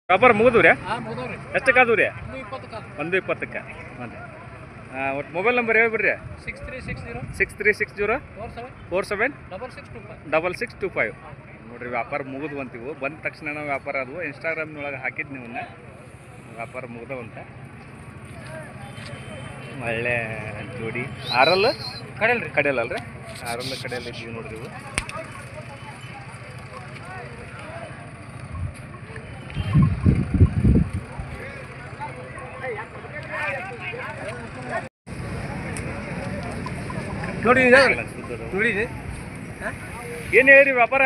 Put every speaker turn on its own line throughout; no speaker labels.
ವ್ಯಾಪಾರ ಮುಗಿದ್ರಿ ಎಷ್ಟಕ್ಕಾದವು ರೀ 120ಕ್ಕೆ ಒಟ್ಟು ಮೊಬೈಲ್ ನಂಬರ್ ಹೇಳ್ಬಿಡ್ರಿ 6360 476625 ನೋಡ್ರಿ ವ್ಯಾಪಾರ ಮುಗಿದು ಅಂತೀವಿ ಬಂದ ತಕ್ಷಣ ವ್ಯಾಪಾರ ಅದು ಇನ್ಸ್ಟಾಗ್ರಾಮ್ನೊಳಗೆ ಹಾಕಿದ್ದು ನೀವು ವ್ಯಾಪಾರ ಮುಗಿದವಂತ ಒಳ್ಳೆ ಜೋಡಿ ಆರಲ್ಲ ಕಡೆಯಲ್ಲ ಆರಲ್ಲ ಕಡೆಯಲ್ಲಿ ಇದ್ದೀವಿ ನೋಡ್ರಿ ಇವು ನೋಡಿ ಏನು ಹೇಳಿರಿ ವ್ಯಾಪಾರ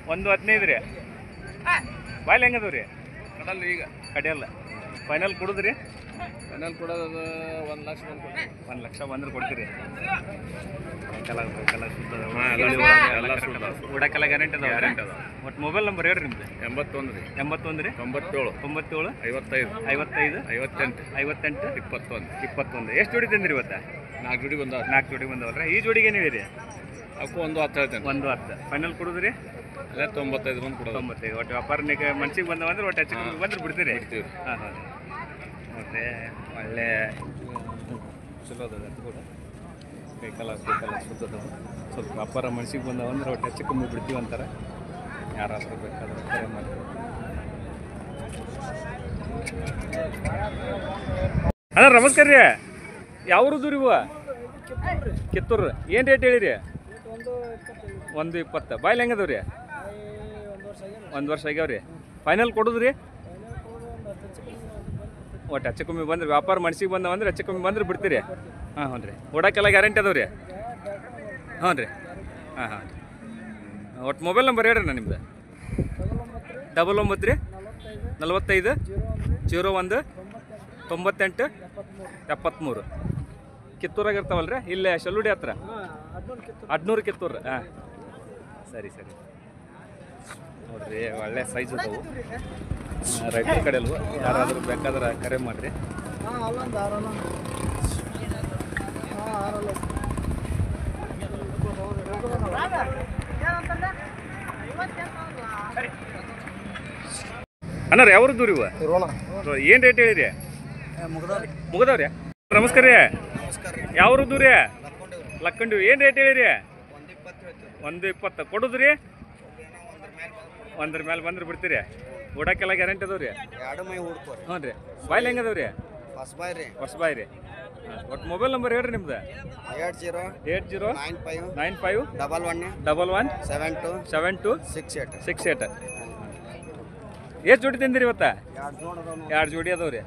115 ರೀ ಬಾಯ್ಲಿ ಹೆಂಗದವ್ ರೀ ಕಡಲ್ಲ ಈಗ ಕಡೆಯಲ್ಲ ಫೈನಲ್ ಕೊಡುದ್ರಿ ಫೈನಲ್ ಕೊಡೋದು 1 ಲಕ್ಷ ಬಂದ್ರೆ ಕೊಡ್ತೀರಿ ಊಟಕ್ಕೆಲ್ಲ ಗ್ಯಾರಂಟಿ ಅದಾವ ಒಟ್ಟು ಮೊಬೈಲ್ ನಂಬರ್ ಹೇಳ್ರಿ ನಿಮ್ದು 81 ರೀ 97 55 58 ಎಷ್ಟು ಜೋಡಿ ತಂದಿರಿ ಇವತ್ತು 4 ಜೋಡಿ ಬಂದವಲ್ರಿ ಈ ಜೋಡಿಗೆ ಏನು ಹೇಳಿರಿ ಅವಕ್ಕೂ 110 ಫೈನಲ್ ಕೊಡುದ್ರಿ 95 ಬಂದು ಕೊಡೋದು 95 ಒಟ್ಟು ವ್ಯಾಪಾರ ಮನ್ಸಿಗೆ ಬಂದವಂದ್ರೆ ಒಟ್ಟು ಹೆಚ್ಚು ಬಂದ್ರೆ ಬಿಡ್ತೀರಿ ಹಾಂ ನೋಡ್ರಿ ಒಳ್ಳೆ ಚಲೋ ಅದ ಕೂಡ ಕೈಕಾಲ ಸುತ್ತದ ಸ್ವಲ್ಪ ವ್ಯಾಪಾರ ಮನ್ಸಿಗೆ ಬಂದವಂದ್ರೆ ಒಟ್ಟು ಹೆಚ್ಚು ಕಮ್ಮಿ ಬಿಡ್ತೀವಿ ಅಂತಾರೆ ಯಾರಾದ್ರೂ ಬೇಕಾದ್ರೆ ಕರೆ ಮಾಡ್ತೀವಿ ಅಣ್ಣ ನಮಸ್ಕಾರ ರೀ ಯಾವ್ರದ್ದು ರೀ ಇವ ಕಿತ್ತೂರು ಏನು ರೇಟ್ ಹೇಳಿರಿ 120 ಬಾಯ್ಲಿ ಹೆಂಗದವ್ ರೀ 1 ವರ್ಷ ಆಗ್ಯಾವ್ರಿ ಫೈನಲ್ ಕೊಡುದ್ರಿ ಒಟ್ಟು ಹೆಚ್ಚು ಕಮ್ಮಿ ಬಂದ್ರೆ ವ್ಯಾಪಾರ ಮನ್ಸಿಗೆ ಬಂದವಂದ್ರೆ ಹೆಚ್ಚು ಕಮ್ಮಿ ಬಂದ್ರೆ ಬಿಡ್ತೀರಿ ಹಾಂ ರೀ ಓಡಕ್ಕೆಲ್ಲ ಗ್ಯಾರಂಟಿ ಅದಾವ ರೀ ಹಾಂ ಒಟ್ಟು ಮೊಬೈಲ್ ನಂಬರ್ ಹೇಳ್ರಿ ನಾ ನಿಮ್ದು 99 45 01 98 73 ಕಿತ್ತೂರಾಗ ಇರ್ತಾವಲ್ರಿ ಇಲ್ಲೇ ಶಲ್ಲುಡಿ ಹತ್ರ 18 ಕಿತ್ತೂರು ಹಾಂ ಸರಿ ನೋಡ್ರಿ ಒಳ್ಳೆ ಸೈಜ್ ಅದಾವು ರೈತರ ಕಡೆ ಅಲ್ವ ಯಾರಾದರೂ ಬೇಕಾದ್ರೆ ಕರೆ ಮಾಡಿರಿ ಅಣ್ಣ ರೀ ಯಾವ್ರದ್ದು ರೀ ಏನು ರೇಟ್ ಹೇಳಿರಿ ಮುಗ್ದವ್ರಿ ನಮಸ್ಕಾರ ರೀ ಯಾವ್ರದ್ದು ರೀ ಲಕ್ಕಂಡು ಏನು ರೇಟ್ ಹೇಳಿರಿ 120 ಕೊಡುದ್ರಿ 1 ಮೇಲೆ ಬಂದ್ರೆ ಬಿಡ್ತೀರಿ ಊಟಕ್ಕೆಲ್ಲ ಗ್ಯಾರಂಟಿ ಅದಾವ ರೀ ಹ್ಞೂ ರೀ ಬಾಯ್ಲಿ ಹೆಂಗದವ್ ರೀ ಹೊಸಬಾಯಿ ರೀ ಒಟ್ಟು ಮೊಬೈಲ್ ನಂಬರ್ ಹೇಳ್ರಿ ನಿಮ್ದು 80 95 11 72 68 ಎಷ್ಟು ಜೋಡಿ ತಂದಿರಿ ಇವತ್ತ 2 ಜೋಡಿ ಅದಾವ ರೀ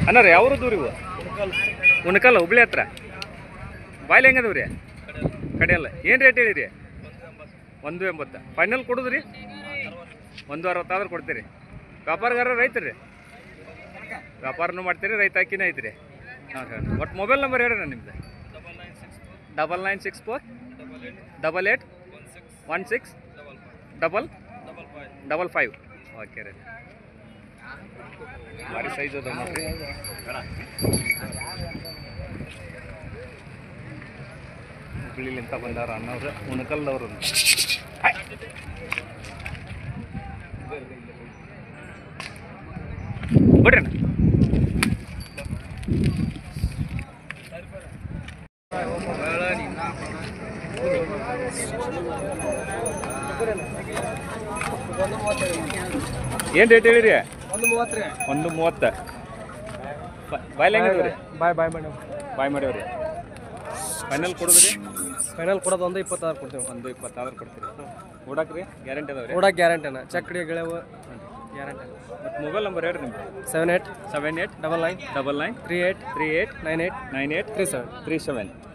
ಅಣ್ಣ ರೀ ಯಾವ್ರದ್ದು ರೀ ಉಣಕಲ್ಲ ಹುಬ್ಳಿ ಹತ್ರ ಬಾಯ್ಲಿ ಹೆಂಗದವ್ ರೀ ಕಡೆಯಲ್ಲ ಏನು ರೇಟ್ ಹೇಳಿರಿ 180 ಫೈನಲ್ ಕೊಡುದ್ರಿ 160 ಆದ್ರೆ ಕೊಡ್ತೀರಿ ವ್ಯಾಪಾರಗಾರ ರೈತರು ರೀ ವ್ಯಾಪಾರನೂ ಮಾಡ್ತೀರಿ ರೈತ ಹಾಕಿನೇ ಐತ್ರಿ ಹಾಂ ಒಟ್ಟು ಮೊಬೈಲ್ ನಂಬರ್ ಹೇಳ್ರಿ ನಾನು ನಿಮ್ದು 9964 88 16 55 ಓಕೆ ರೀ ಭಾರಿ ಸೈಜ್ ಅದ ನೋಡ್ರಿ ಹುಬ್ಳಿಲಿಂತ ಬಂದಾರ ಅನ್ನೋರು ಉಣಕಲ್ದವ್ರು ಬಿಡ್ರಿ ಏನು ರೇಟ್ ಹೇಳಿರಿ 130 ಬಾಯ್ಲಿ ಹೆಂಗದ್ರಿ ಬಾಯ್ ಮಾಡ್ಯಾವ್ರಿ ಫೈನಲ್ ಕೊಡೋದ್ರಿ
ಫೈನಲ್ ಕೊಡೋದು 120 ಕೊಡ್ತೇವೆ
120 ಆದ್ರೆ ಕೊಡ್ತೀರಿ ಓಡಾಕ್ರಿ ಗ್ಯಾರಂಟಿ ಅದಾವ್ರಿ
ಓಡಕ್ಕೆ ಗ್ಯಾರಂಟಿನ ಚಕ್ಡಿ ಗೆಳೆವು ಗ್ಯಾರಂಟಿ
ಮತ್ತು ಮೊಬೈಲ್ ನಂಬರ್ ಹೇಳ್ರಿ ನಿಮ್ದು
78 99 38 98
37 37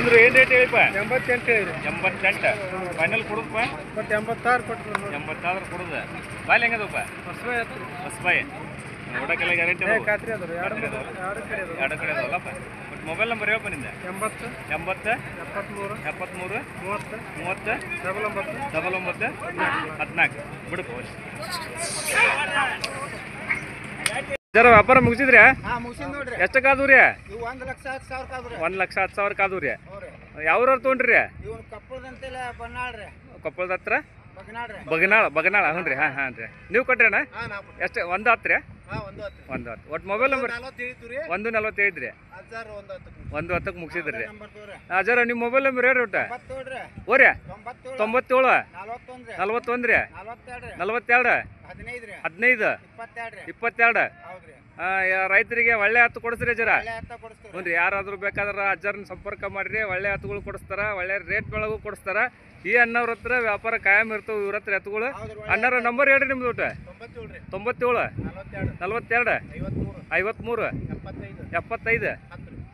ಬಂದ್ರು ಏನು ರೇಟ್ ಹೇಳಿಪ್ಪ?
88 ಹೇಳಿ.
88 ಫೈನಲ್ ಕೊಡುದಪ್ಪ?
ಬಟ್ 86 ಕೊಟ್ಟು
86 ಕೊಡುದ. ಬಾಲ್ ಹೆಂಗದಪ್ಪ? ಹೊಸಬಾಯಿ ನೋಡೋಕ್ಕೆಲ್ಲ ಗ್ಯಾರಂಟಿ ಅದಾವ?
ಖಾತ್ರಿ ಅದಾವ.
ಎರಡು ಕಡೆ ಅದಾವಲ್ಲಪ್ಪ. ಬಟ್ ಮೊಬೈಲ್ ನಂಬರ್ ಹೇಳಪ್ಪ ನಿಂದ? 80 73 30 99 14 ಬಿಡಪ್ಪ. ಜರ ವ್ಯಾಪಾರ ಮುಗಿಸಿದ್ರಿ? ಎಷ್ಟಕ್ಕಾದವು ರೀ? 1,10,000 ಕಾದವು ರೀ. ಯಾವ್ರವ್ರು ತೊಗೊಂಡ್ರಿ? ಕೊಪ್ಪಳದ ಹತ್ರ ಬಗನಾಳ ಹ್ಞೂ ರೀ. ಹಾಂ ರೀ. ನೀವು ಕೊಟ್ರೇನ? ಎಷ್ಟು? 1 10 ರೀ? 1 10. ಒಟ್ಟು ಮೊಬೈಲ್ ನಂಬರ್ 140 ರೀ. 1 10ಕ್ಕೆ ಮುಗಿಸಿದ್ರಿ ರೀ. ಜರ ನಿಮ್ಮ ಮೊಬೈಲ್ ನಂಬರ್ ಹೇಳ್ರಿ ಒಟ್ಟು. ಓರಿ 97 41 ರೀ 42 15 22. ರೈತರಿಗೆ ಒಳ್ಳೆ ಹತ್ತು ಕೊಡಿಸ್ರಿ ಜರ. ಹ್ಞೂ ರೀ. ಯಾರಾದರೂ ಬೇಕಾದ್ರೆ ಅಜ್ಜರನ್ನ ಸಂಪರ್ಕ ಮಾಡಿರಿ. ಒಳ್ಳೆ ಹತ್ತುಗಳು ಕೊಡಿಸ್ತಾರ, ಒಳ್ಳೆ ರೇಟ್ ಒಳಗೂ ಕೊಡಿಸ್ತಾರ. ಈ ಅಣ್ಣವ್ರ ಹತ್ರ ವ್ಯಾಪಾರ ಕಾಯಂ ಇರ್ತವೆ ಇವ್ರ ಹತ್ರ ಎತ್ತುಗಳು. ಅಣ್ಣರ ನಂಬರ್ ಹೇಳ್ರಿ ನಿಮ್ದು ಒಟ್ಟು. 97 42 53 75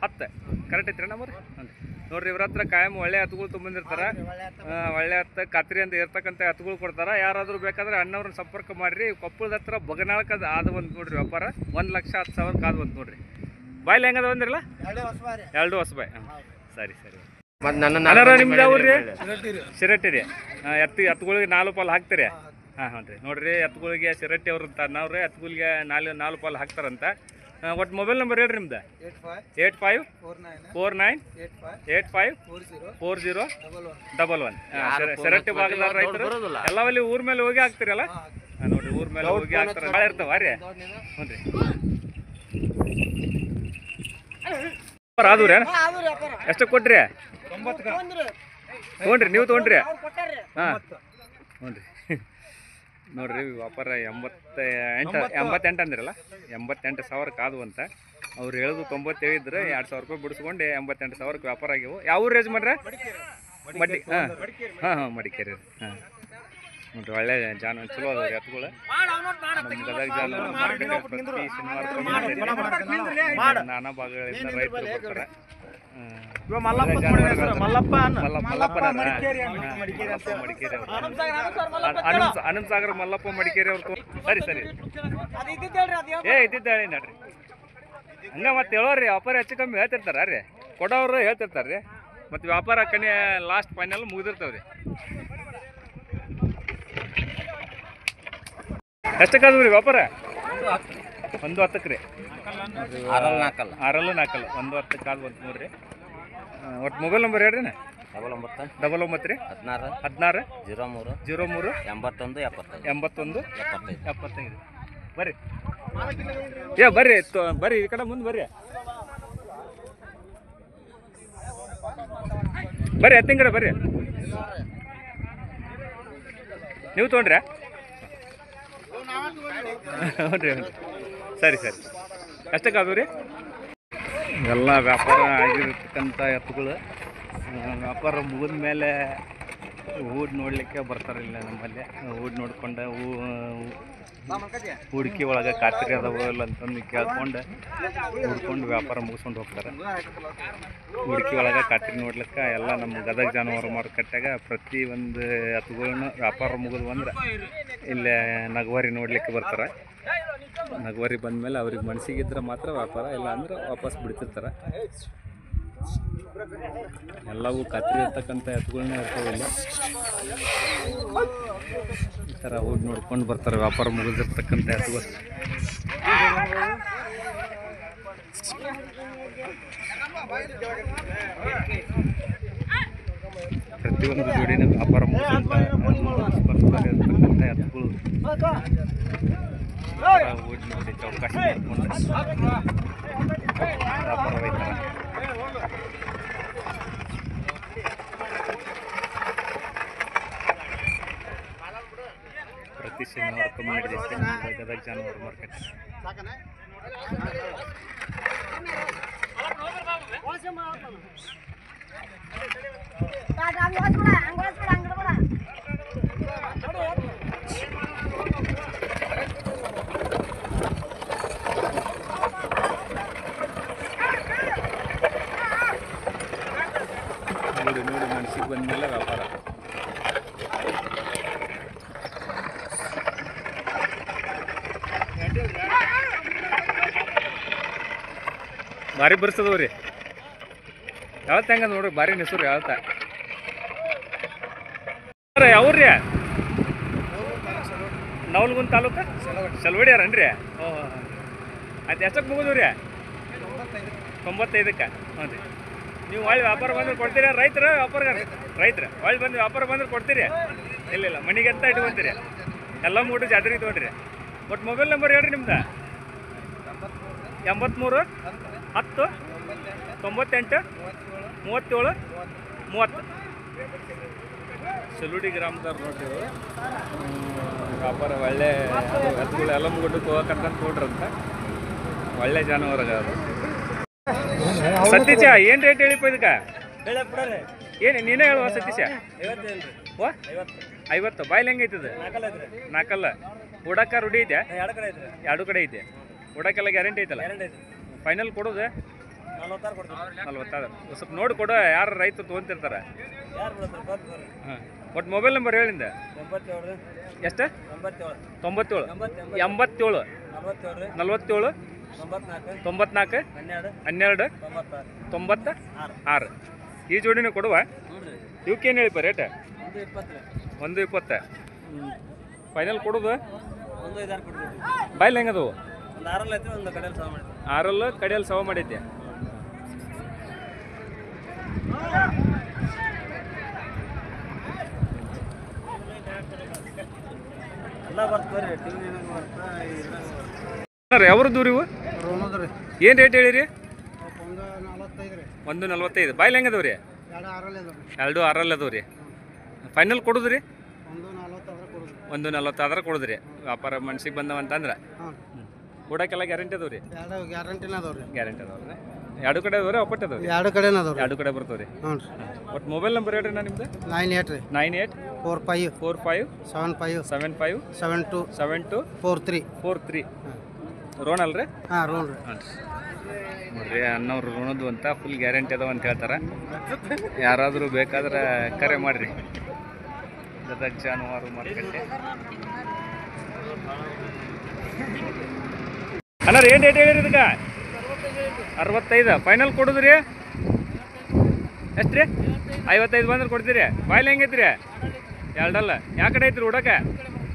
10 ಕರೆಕ್ಟ್ ಐತ್ರಿ ನಂಬರ್? ಹ್ಞೂ ನೋಡ್ರಿ. ಇವ್ರ ಹತ್ರ ಕಾಯಂ ಒಳ್ಳೆ ಹತ್ತುಗಳು ತೊಗೊಂಬಂದಿರ್ತಾರ. ಒಳ್ಳೆ ಹತ್ತು ಕತ್ರಿ ಅಂತ ಇರ್ತಕ್ಕಂಥ ಹತ್ತುಗಳು ಕೊಡ್ತಾರ. ಯಾರಾದರೂ ಬೇಕಾದ್ರೆ ಅಣ್ಣವ್ರನ್ನ ಸಂಪರ್ಕ ಮಾಡಿರಿ. ಕೊಪ್ಪಳದ ಹತ್ರ ಬಗನಾಳಕದ ಆದ ಒಂದು ನೋಡ್ರಿ ವ್ಯಾಪಾರ. 1,10,000 ಕಾದ ಒಂದು ನೋಡ್ರಿ. ಬಾಯ್ಲಿ ಹೆಂಗದ ಬಂದಿರಲ್ಲ? 2 ಹೊಸಬಾಯಿ. ಸರಿ. ನಿಮ್ದು ಯಾವ್ರಿ? ಶಿರಟ್ಟಿ ರೀ. ಎತ್ತುಗಳಿಗೆ 4 ಪಾಲು ಹಾಕ್ತೀರಿ? ಹಾಂ ರೀ. ನೋಡ್ರಿ ಎತ್ತುಗಳಿಗೆ ಶಿರಟ್ಟಿ ಅವ್ರು ಅಂತ ನಾವ್ರಿ ಎತ್ತುಗಳಿಗೆ 4 ಪಾಲು ಹಾಕ್ತಾರಂತ. ಒಟ್ಟು ಮೊಬೈಲ್ ನಂಬರ್ ಹೇಳ್ರಿ ನಿಮ್ದು? 85 49 85 40 11. ಶಿರಟ್ಟಿ ಭಾಗದ ರೈತರು ಎಲ್ಲವಲ್ಲಿ ಊರ್ ಮೇಲೆ ಹೋಗಿ ಹಾಕ್ತಿರಲ್ಲ? ನೋಡ್ರಿ ಊರ್ ಮೇಲೆ ಹೋಗಿ ಹಾಕ್ತಾರ. ಭಾಳ ಇರ್ತಾವ ರೀ. ಹ್ಞೂ ರೀ. ಆದ್ರಿ ಎಷ್ಟು ಕೊಟ್ರಿ? ತೊಗೊಂಡ್ರಿ ನೀವು? ತೊಗೊಂಡ್ರಿ? ಹಾಂ ಹ್ಞೂ ರೀ. ನೋಡ್ರಿ ವ್ಯಾಪಾರ 88 ಅಂದಿರಲ್ಲ? 88,000 ಕಾದು ಅಂತ. ಅವ್ರು ಹೇಳೋದು 97 ಇದ್ರೆ 2,000 ರೂಪಾಯಿ ಬಿಡಿಸ್ಕೊಂಡು 88,000 ವ್ಯಾಪಾರ ಆಗ್ಯವು. ಯಾವ ರೇಂಜ್ ಮಾಡ್ರೆ? ಹಾಂ ಮಡಿಕೇರಿ. ಹಾಂ ನೋಡ್ರಿ. ಒಳ್ಳೆ ಚಲೋ ಅದಾವ ರೀ ಎತ್ತುಗಳು. ನಮ್ಮ ಗದಗ ಜಾನುವಾರು ಮಾರ್ಕೆಟ್ ಪ್ರತಿ ಶನಿವಾರ ನಾನಾ ಭಾಗಗಳಿಂದ ರೈತರು ಬರ್ತಾರೆ. ಅನಂತ ಸಾಗರ ಮಲ್ಲಪ್ಪ ಮಡಿಕೇರಿ ಅವ್ರು. ಸರಿ ಇದ್ದಿದ್ದ ಹೇಳಿ ನೋಡ್ರಿ. ಹಂಗ ಮತ್ತೆ ಹೇಳೋರಿ ವ್ಯಾಪಾರ ಹೆಚ್ಚು ಕಮ್ಮಿ ಹೇಳ್ತಿರ್ತಾರ ರೀ. ಕೊಡೋರು ಹೇಳ್ತಿರ್ತಾರ ರೀ. ಮತ್ತು ವ್ಯಾಪಾರ ಕಣಿ ಲಾಸ್ಟ್ ಫೈನಲ್ ಮುಗಿದಿರ್ತಾವ್ರಿ. ಎಷ್ಟಕ್ಕಾದ್ವು ರೀ ವ್ಯಾಪಾರ? 1 10 ರೀ. 6 4 1 10 ಕಾದು ಬಂತು ನೋಡ್ರಿ. ಒಟ್ಟು ಮೊಬೈಲ್ ನಂಬರ್ ಹೇಳ್ರಿ? 99 ರೀ 16 03 81 75. ಬರ್ರಿ ಬರ್ರಿ ಈ ಕಡೆ ಮುಂದೆ ಬರ್ರಿ ಎತ್ತಿನ ಕಡೆ ಬರ್ರಿ. ನೀವು ತೊಗೊಂಡ್ರೆ? ಹ್ಞೂ ಸರಿ. ಎಷ್ಟಕ್ಕಾದವು ರೀ? ಎಲ್ಲ ವ್ಯಾಪಾರ ಆಗಿರ್ತಕ್ಕಂಥ ಎತ್ತುಗಳು. ವ್ಯಾಪಾರ ಮುಗಿದ ಮೇಲೆ ಊಡ್ ನೋಡಲಿಕ್ಕೆ ಬರ್ತಾರಿಲ್ಲ ನಮ್ಮಲ್ಲಿ. ಊಡ್ ನೋಡ್ಕೊಂಡು ಹೂಡಿಕೆ ಒಳಗೆ ಖಾತ್ರಿ ಅದಾವ ಇಲ್ಲ ಅಂತಂದು ಕೇಳ್ಕೊಂಡು ಹುಡ್ಕೊಂಡು ವ್ಯಾಪಾರ ಮುಗಿಸ್ಕೊಂಡು ಹೋಗ್ತಾರೆ. ಹೂಡಿಕೆ ಒಳಗೆ ಖಾತ್ರಿ ನೋಡ್ಲಿಕ್ಕೆ ಎಲ್ಲ ನಮ್ಮ ಗದಗ ಜಾನುವಾರು ಮಾರುಕಟ್ಟೆಗ ಪ್ರತಿ ಒಂದು ಎತ್ತುಗಳನ್ನ ವ್ಯಾಪಾರ ಮುಗಿದು ಅಂದ್ರೆ ಇಲ್ಲೇ ನಗವಾರಿ ನೋಡ್ಲಿಕ್ಕೆ ಬರ್ತಾರೆ. ನಗವಾರಿ ಬಂದಮೇಲೆ ಅವ್ರಿಗೆ ಮನಸ್ಸಿಗಿದ್ರೆ ಮಾತ್ರ ವ್ಯಾಪಾರ, ಇಲ್ಲ ಅಂದ್ರೆ ವಾಪಸ್ ಬಿಡ್ತಿರ್ತಾರೆ. ಎಲ್ಲವೂ ಖಾತ್ರಿ ಇರ್ತಕ್ಕಂಥ ಎತ್ತುಗಳನ್ನ ಇರ್ತಾವಿಲ್ಲ. ಈ ಥರ ಹೋಗಿ ನೋಡ್ಕೊಂಡು ಬರ್ತಾರೆ ವ್ಯಾಪಾರ ಮುಗಿದಿರ್ತಕ್ಕಂಥ ಎತ್ತುಗಳು. ಪ್ರತಿಯೊಂದು ಜೋಡಿನ ವ್ಯಾಪಾರ ಮುಗಿದಿರ್ತಕ್ಕಂಥ ಎತ್ತುಗಳು ಹೋಗಿ ನೋಡಿ ಚೌಕಾಶಿ ಮಾಡ್ಕೊಂಡು ವ್ಯಾಪಾರ ಒಯ್ತಾರೆ. ಪ್ರತಿ ಶನಿವಾರ ಕಮ್ಯುನಿಟಿ ಗದಗ ಜಾನುವಾರು ಮಾರ್ಕೆಟ್. ಬಂದಮೇಲೆ ವ್ಯಾಪಾರ. ಭಾರಿ ಬರ್ಸದವ್ರಿ. ಯಾವತ್ತ ಹೆಂಗ ನೋಡ್ರಿ, ಭಾರಿ ನೆಸರು ಯಾವತ್ತ ಯಾವ್ರಿ? ನವಲ್ಗುಂದ್ ತಾಲೂಕು ಸಲವಡಿಯಾರನ್ರಿ? ಅದು ಎಷ್ಟಕ್ಕೆ ಮುಗಿದ್ರಿ? 95ಕ್ಕೆ. ಹ್ಞೂ ರೀ. ನೀವು ಒಳ್ಳೆ ವ್ಯಾಪಾರ ಬಂದ್ರೆ ಕೊಡ್ತೀರಾ? ರೈತರ ವ್ಯಾಪಾರ ರೈತರ ಒಳ್ಳೆ ಬಂದು ವ್ಯಾಪಾರ ಬಂದ್ರೆ ಕೊಡ್ತೀರಿ? ಇಲ್ಲ ಮನೆಗೆ ಅಂತ ಇಟ್ಕೊಂತೀರಿ? ಎಲ್ಲ ಮುಗಿದು ಜಾತ್ರೆಗೆ ತೊಗೊಂಡ್ರಿ. ಒಟ್ಟು ಮೊಬೈಲ್ ನಂಬರ್ ಹೇಳ್ರಿ ನಿಮ್ದು. 83 10 98 37 30. ಸಲುಡಿ ಗ್ರಾಮದವ್ರು ನೋಡ್ರಿ ಇವರು. ವ್ಯಾಪಾರ ಒಳ್ಳೆ ಎತ್ತುಗಳು ಎಲ್ಲ ಮುಗಿದು ಹೋಗಕ್ಕಂತ ನೋಡ್ರಂತ. ಒಳ್ಳೆ ಜಾನುವಾರು ಅದು. ಸತೀಶ ಏನು ರೇಟ್ ಹೇಳಿಪ್ಪ ಇದಕ್ಕೆ? ಏನು ನೀನೇ ಹೇಳುವ ಸತೀಶ? 50. ಬಾಯ್ಲಿ ಹೆಂಗೈತದ? ನಾಲ್ಕಲ್ಲ. ಉಡಕ್ಕ ರೂಢಿ ಐತೆ? ಎರಡು ಕಡೆ ಐತೆ. ಉಡಕ್ಕೆಲ್ಲ ಗ್ಯಾರಂಟಿ ಐತಲ್ಲ? ಫೈನಲ್ ಕೊಡೋದು 46. ಸ್ವಲ್ಪ ನೋಡಿ ಕೊಡು, ಯಾರು ರೈತರು ತೊಗೊಂತಿರ್ತಾರೆ. ಹಾಂ, ಒಟ್ಟು ಮೊಬೈಲ್ ನಂಬರ್ ಹೇಳಿಂದ. ಎಷ್ಟು? 97 87 47 94 12 96. ಈ ಜೋಡಿನೂ ಕೊಡುವ. ಇವಕ್ಕೇನು ಹೇಳಿಪ್ಪ ರೇಟ್? 120. ಫೈನಲ್ ಕೊಡೋದು ಬಾಯ್ಲಿ ಹೆಂಗದವು? 6 ಕಡೆಯಲ್ಲಿ ಸವ ಮಾಡೈತೆ. ಯಾವ್ರು ದೂರ ಇವು? ಏನು ರೇಟ್ ಹೇಳಿರಿ? 145. ಬಾಯ್ಲಿ ಹೆಂಗದವ್ರಿ? 2 6 ಅದಾವ್ರಿ. ಫೈನಲ್ ಕೊಡುದ್ರಿ? 140 ಆದ್ರೆ ಕೊಡುದ್ರಿ. ವ್ಯಾಪಾರ ಮನ್ಸಿಗೆ ಬಂದವಂತಂದ್ರೆ ಕೊಡಕ್ಕೆಲ್ಲ ಗ್ಯಾರಂಟಿ ಅದಾವ್ರಿ? ಗ್ಯಾರಂಟಿ ಅದಾವ್ರಿ. ಎರಡು ಕಡೆ ಅದಾವ್ರಿ? ಒಪ್ಪಟ್ಟು ಅದಾವ್ರಿ? ಎರಡು ಕಡೆ ಬರ್ತಾವ್ರಿ. ಒಟ್ಟು ಮೊಬೈಲ್ ನಂಬರ್ ಹೇಳ್ರಿ ನಾ ನಿಮ್ದು. 98 45 75 72 43. ರೋಣ ಅಲ್ರಿ? ರೋಣ ನೋಡ್ರಿ. ಅನ್ನೋರು ಋಣದ್ದು ಅಂತ ಫುಲ್ ಗ್ಯಾರಂಟಿ ಅದಾವ ಅಂತ ಹೇಳ್ತಾರೆ. ಯಾರಾದರೂ ಬೇಕಾದ್ರೆ ಕರೆ ಮಾಡಿರಿ. ಗದಗ ಜಾನುವಾರು ಮಾರುಕಟ್ಟೆ. ಅಣ್ಣ ಏನು ರೇಟ್ ಹೇಳಿರಿ ಇದಕ್ಕೆ? 65. ಫೈನಲ್ ಕೊಡುದ್ರಿ? ಎಷ್ಟು ರೀ? 55 ಬಂದ್ರೆ ಕೊಡ್ತೀರಿ? ಬಾಯ್ಲಿ ಹೆಂಗೈತ್ರಿ? ಎರಡಲ್ಲ. ಯಾವ ಕಡೆ ಐತ್ರಿ ಹುಡಕ?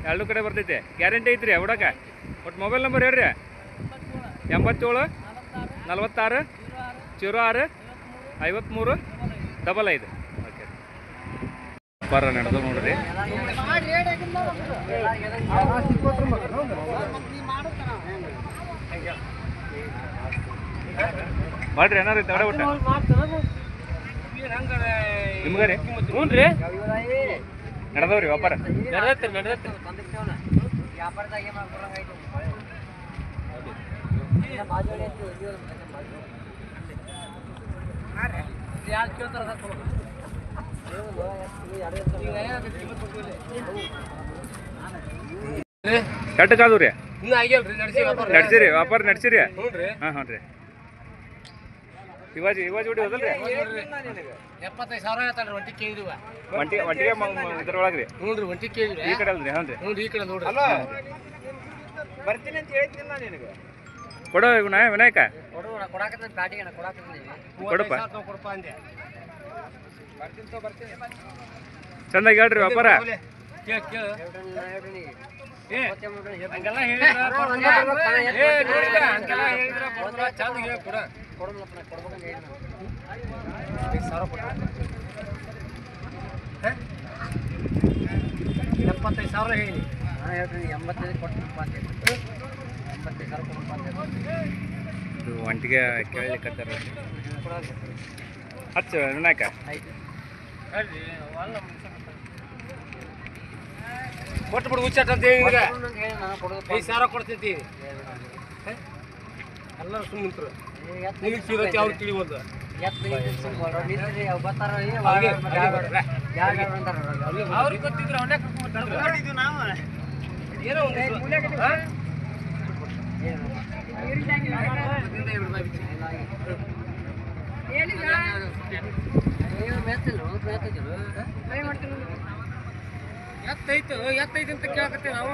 ಎರಡು ಕಡೆ ಬರ್ತೈತಿ. ಗ್ಯಾರಂಟಿ ಐತ್ರಿ ಹುಡಕ. ಒಟ್ಟು ಮೊಬೈಲ್ ನಂಬರ್ ಹೇಳ್ರಿ. 87 46 06 53 55. ಓಕೆ, ವ್ಯಾಪಾರ ನಡೆದು ನೋಡ್ರಿ. ಮಾಡ್ರಿ ಏನಾರ ತಗಡೆ ಬಿಟ್ಟ ನಿಮ್ಗೆ ರೀ? ಹ್ಞೂ ರೀ, ನಡೆದವ್ರಿ ವ್ಯಾಪಾರ. ಕಟ್ಟಕಾದು ರೀ? ನಡ್ಸಿರಿ ವ್ಯಾಪಾರ ನಡ್ಸಿರಿ? ಹಾಂ ರೀ. ಇವಾಜಿ ಜೋಡಿ ಹೋದಲ್ರಿ?
75,000 ಹೇಳ್ತಾನೆ ಒಂಟಿ ಕೇಳಿದ್ವಿ.
ಒಂಟಿಗೆ ಇದ್ರೊಳಗೆ ರೀ?
ಹ್ಞೂ ರೀ, ಒಂಟಿ ಕೇಳಿದ್ರಿ.
ಈ ಕಡೆ ಅಲ್ರಿ? ಹಾಂ ರೀ.
ಹ್ಞೂ ಈ ಕಡೆ ನೋಡ್ರಿ.
ಬರ್ತೀನಿ ಅಂತ ಹೇಳ್ತೀನಿ ನಾನು ನಿನಗೆ.
ಕೊಡೋ ವಿನಾಯಕ ಕೊಡಪ್ಪ. ಚಂದಾಗಿ ಹೇಳ್ರಿ ವ್ಯಾಪಾರ. ಇದು ಒಂಟಿಗೆ ಕೇಳಲಿಕ್ಕತ್ತಾರ. ಹಚ್ಚ ವಿನಾಯಕ.
ಕೊಟ್ಟು ಬಿಡು ಹುಚ್ಚಾಟ ಅಂತ ಹೇಳಿ 5,000 ಕೊಡ್ತೈತಿ. ಎಲ್ಲರೂ ಸುಮ್ಮನೆ ನಿಂತರು. ನಿಮಗೆ ಸಿಗತ್ತೆ ಅವ್ರು ತಿಳಿಬೋದು. ಅವ್ರಿಗೆ ಗೊತ್ತಿದ್ರು ಅವನೇ ಕರ್ಕೊಂಡು ನಾವು ಏನೋ ಒಂದು ಎತ್ತೈತು ಅಂತ ಕೇಳಕತ್ತೀವಿ ನಾವು